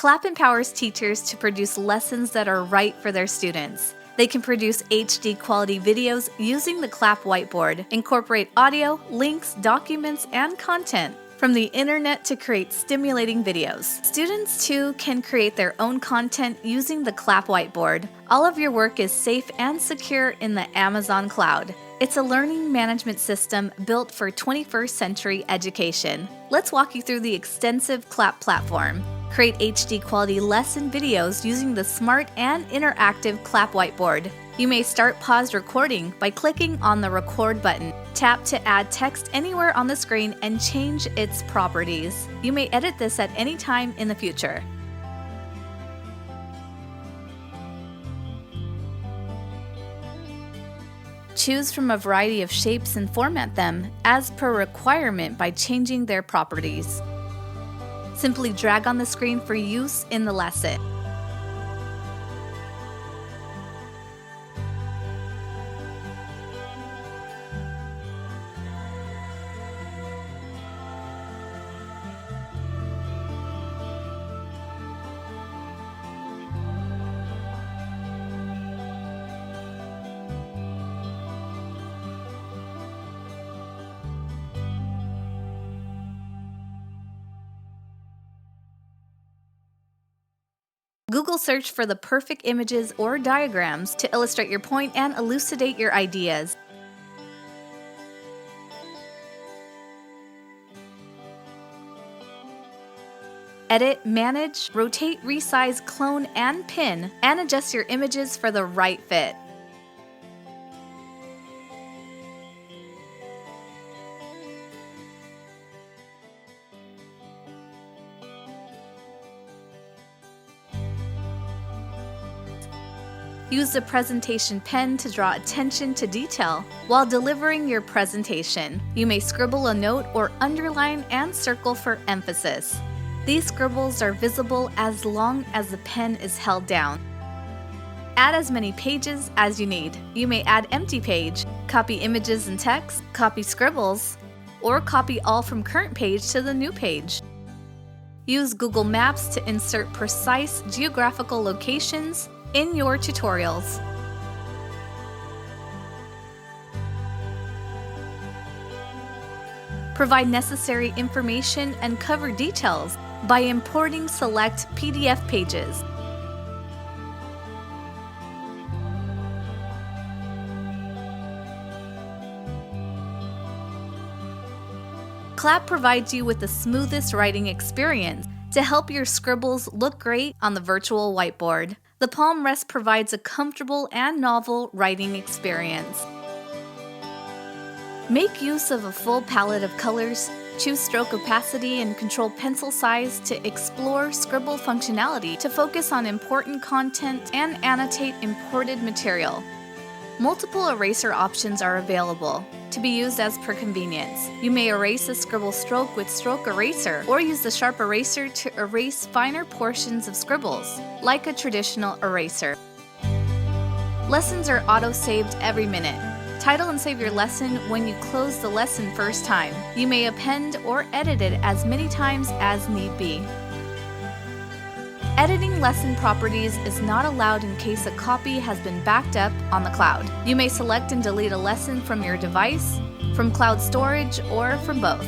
Clapp empowers teachers to produce lessons that are right for their students. They can produce HD quality videos using the Clapp whiteboard, incorporate audio, links, documents, and content from the internet to create stimulating videos. Students, too, can create their own content using the Clapp whiteboard. All of your work is safe and secure in the Amazon cloud. It's a learning management system built for 21st century education. Let's walk you through the extensive Clapp platform. Create HD quality lesson videos using the smart and interactive Clapp whiteboard. You may start pause recording by clicking on the record button. Tap to add text anywhere on the screen and change its properties. You may edit this at any time in the future. Choose from a variety of shapes and format them as per requirement by changing their properties. Simply drag on the screen for use in the lesson. Google search for the perfect images or diagrams to illustrate your point and elucidate your ideas. Edit, manage, rotate, resize, clone, and pin, and adjust your images for the right fit. Use the presentation pen to draw attention to detail while delivering your presentation. You may scribble a note or underline and circle for emphasis. These scribbles are visible as long as the pen is held down. Add as many pages as you need. You may add empty page, copy images and text, copy scribbles, or copy all from current page to the new page. Use Google Maps to insert precise geographical locations in your tutorials. Provide necessary information and cover details by importing select PDF pages. Clapp provides you with the smoothest writing experience to help your scribbles look great on the virtual whiteboard. The palm rest provides a comfortable and novel writing experience. Make use of a full palette of colors, choose stroke opacity and control pencil size to explore scribble functionality to focus on important content and annotate imported material. Multiple eraser options are available to be used as per convenience. You may erase a scribble stroke with stroke eraser or use the sharp eraser to erase finer portions of scribbles, like a traditional eraser. Lessons are auto-saved every minute. Title and save your lesson when you close the lesson first time. You may append or edit it as many times as need be. Editing lesson properties is not allowed in case a copy has been backed up on the cloud. You may select and delete a lesson from your device, from cloud storage, or from both.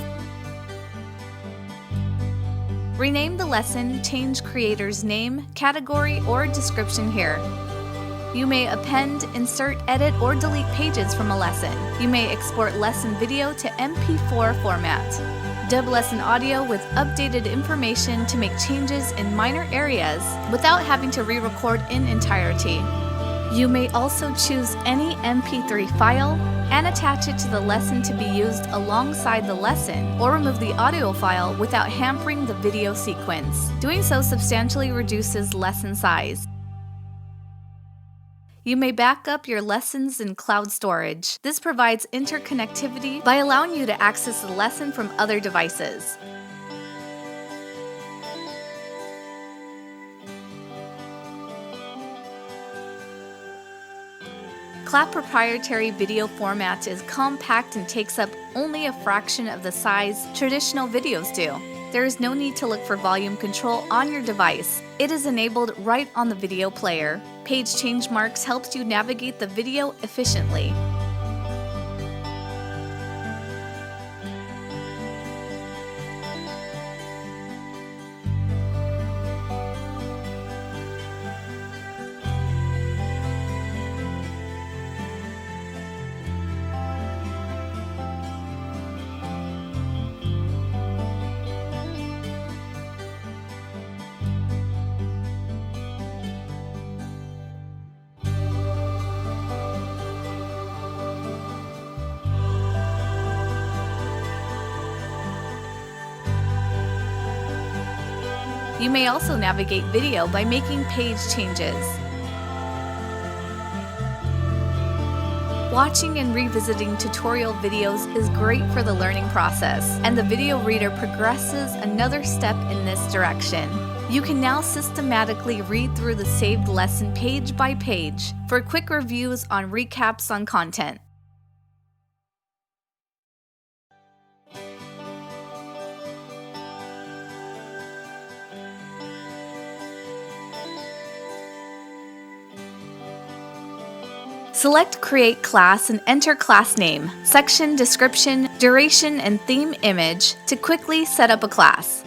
Rename the lesson, change creator's name, category, or description here. You may append, insert, edit, or delete pages from a lesson. You may export lesson video to MP4 format. Dub lesson audio with updated information to make changes in minor areas without having to re-record in entirety. You may also choose any MP3 file and attach it to the lesson to be used alongside the lesson, or remove the audio file without hampering the video sequence. Doing so substantially reduces lesson size. You may back up your lessons in cloud storage. This provides interconnectivity by allowing you to access the lesson from other devices. Clapp proprietary video format is compact and takes up only a fraction of the size traditional videos do. there is no need to look for volume control on your device. It is enabled right on the video player. Page change marks helps you navigate the video efficiently. You may also navigate video by making page changes. Watching and revisiting tutorial videos is great for the learning process, and the video reader progresses another step in this direction. You can now systematically read through the saved lesson page by page for quick reviews on recaps on content. Select Create Class and enter class name, section, description, duration, and theme image to quickly set up a class.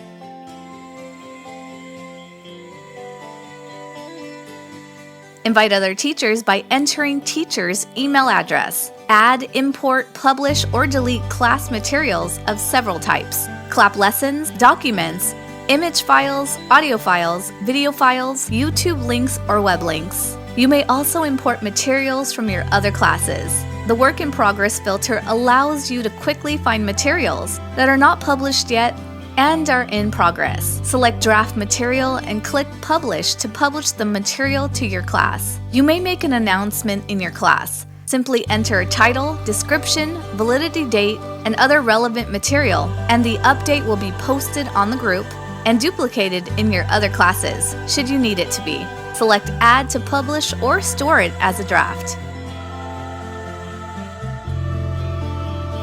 Invite other teachers by entering teacher's email address. Add, import, publish, or delete class materials of several types: Clapp lessons, documents, image files, audio files, video files, YouTube links, or web links. You may also import materials from your other classes. The Work in Progress filter allows you to quickly find materials that are not published yet and are in progress. Select Draft Material and click Publish to publish the material to your class. You may make an announcement in your class. Simply enter a title, description, validity date, and other relevant material, and the update will be posted on the group and duplicated in your other classes, should you need it to be. Select Add to publish or store it as a draft.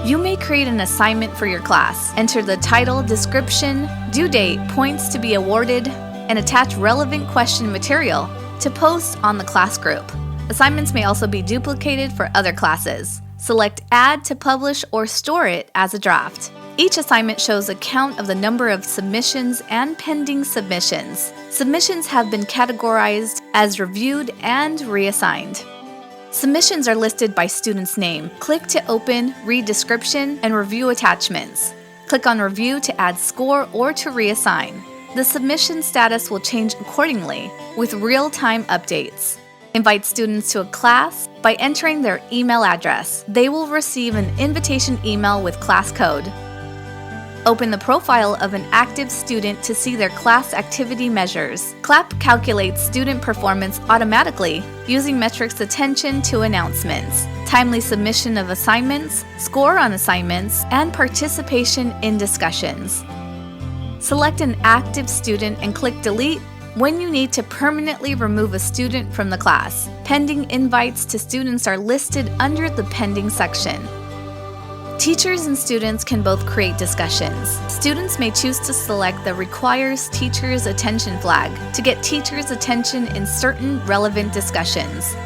You may create an assignment for your class. Enter the title, description, due date, points to be awarded, and attach relevant question material to post on the class group. Assignments may also be duplicated for other classes. Select Add to publish or store it as a draft. Each assignment shows a count of the number of submissions and pending submissions. Submissions have been categorized as reviewed and reassigned. Submissions are listed by student's name. Click to open, read description, and review attachments. Click on Review to add score or to reassign. The submission status will change accordingly with real-time updates. Invite students to a class by entering their email address. They will receive an invitation email with class code. Open the profile of an active student to see their class activity measures. Clapp calculates student performance automatically using metrics attention to announcements, timely submission of assignments, score on assignments, and participation in discussions. Select an active student and click Delete when you need to permanently remove a student from the class. Pending invites to students are listed under the Pending section. Teachers and students can both create discussions. Students may choose to select the Requires Teachers' Attention flag to get teachers' attention in certain relevant discussions.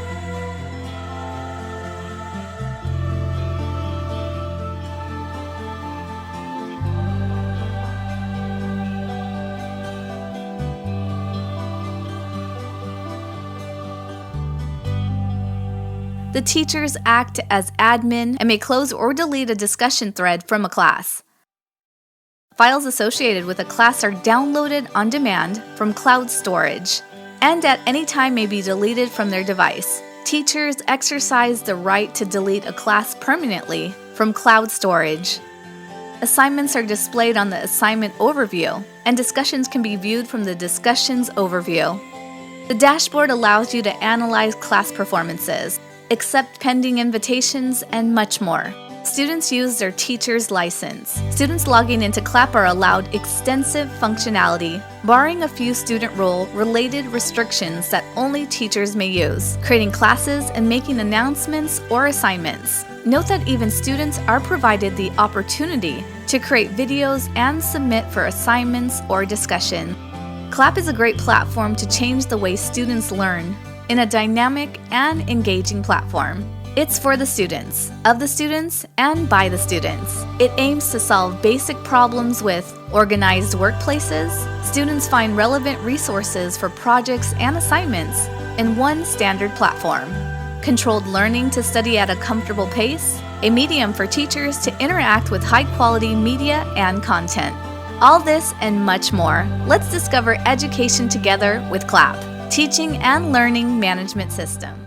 The teachers act as admin and may close or delete a discussion thread from a class. Files associated with a class are downloaded on demand from cloud storage and at any time may be deleted from their device. Teachers exercise the right to delete a class permanently from cloud storage. Assignments are displayed on the assignment overview, and discussions can be viewed from the discussions overview. The dashboard allows you to analyze class performances, accept pending invitations, and much more. Students use their teacher's license. Students logging into Clapp are allowed extensive functionality, barring a few student role-related restrictions that only teachers may use, creating classes and making announcements or assignments. Note that even students are provided the opportunity to create videos and submit for assignments or discussion. Clapp is a great platform to change the way students learn in a dynamic and engaging platform. It's for the students, of the students, and by the students. It aims to solve basic problems with organized workplaces. Students find relevant resources for projects and assignments in one standard platform. Controlled learning to study at a comfortable pace, a medium for teachers to interact with high-quality media and content. All this and much more. Let's discover education together with Clapp, Teaching and Learning Management System.